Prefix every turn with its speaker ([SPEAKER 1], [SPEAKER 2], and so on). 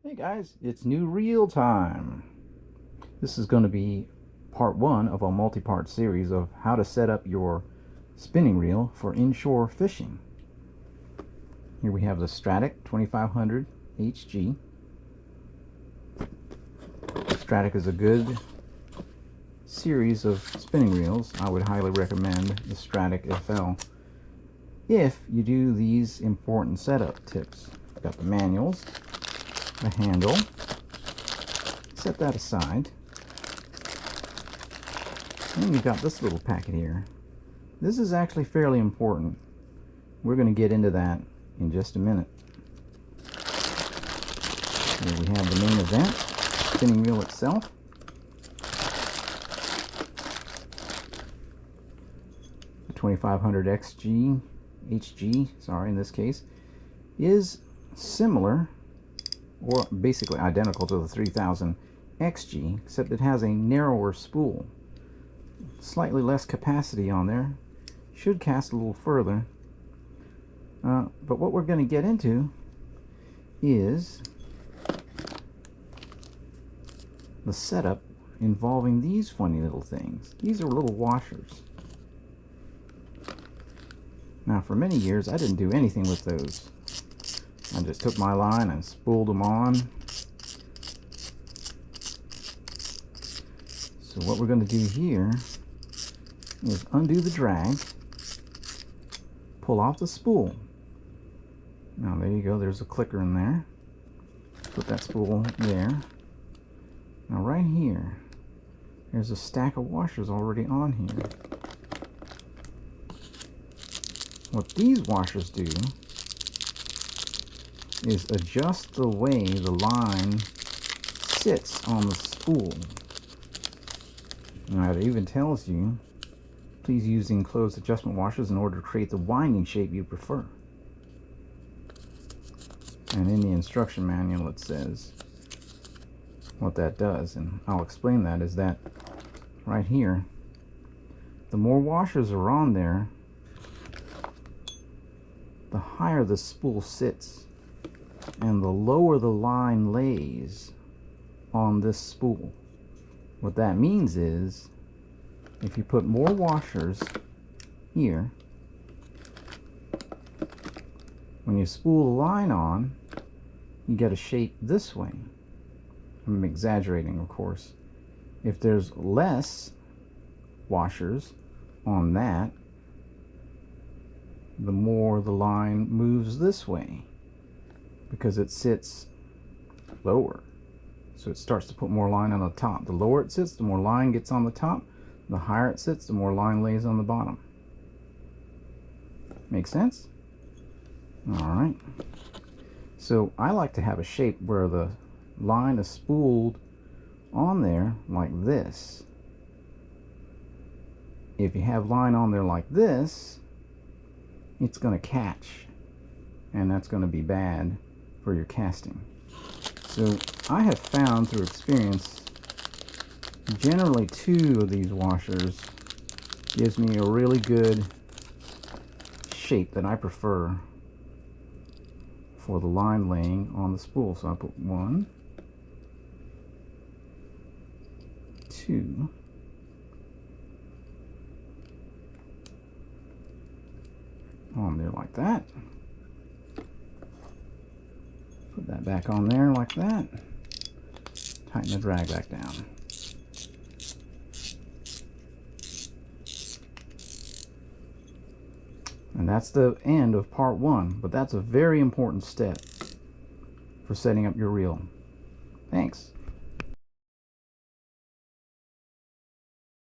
[SPEAKER 1] Hey guys, it's new reel time. This is going to be part one of a multi-part series of how to set up your spinning reel for inshore fishing. Here we have the Stradic 2500 HG. Stradic is a good series of spinning reels. I would highly recommend the Stradic FL if you do these important setup tips. We've got the manuals, the handle, set that aside. And we've got this little packet here. This is actually fairly important. We're going to get into that in just a minute. Here we have the main event, spinning reel itself. The 2500 HG, sorry, in this case, is similar or basically identical to the 3000 XG, except it has a narrower spool. Slightly less capacity on there. Should cast a little further. But what we're going to get into is the setup involving these funny little things. These are little washers. Now, for many years, I didn't do anything with those. I just took my line and spooled them on. So what we're going to do here is undo the drag, pull off the spool. Now there you go, there's a clicker in there. Put that spool there. Now right here, there's a stack of washers already on here. What these washers do is adjust the way the line sits on the spool. Now it even tells you, please use the enclosed adjustment washers in order to create the winding shape you prefer. And in the instruction manual it says what that does, and I'll explain that. Is that right here, the more washers are on there, the higher the spool sits and the lower the line lays on this spool. What that means is, if you put more washers here, when you spool the line on, you get a shape this way. I'm exaggerating, of course. If there's less washers on that, the more the line moves this way because it sits lower. So it starts to put more line on the top. The lower it sits, the more line gets on the top. The higher it sits, the more line lays on the bottom. Make sense? Alright. So I like to have a shape where the line is spooled on there like this. If you have line on there like this, it's going to catch, and that's going to be bad for your casting. So I have found through experience, generally 2 of these washers gives me a really good shape that I prefer for the line laying on the spool. So I put 1, 2, on there like that. Put that back on there like that. Tighten the drag back down. And that's the end of part 1, but that's a very important step for setting up your reel. Thanks.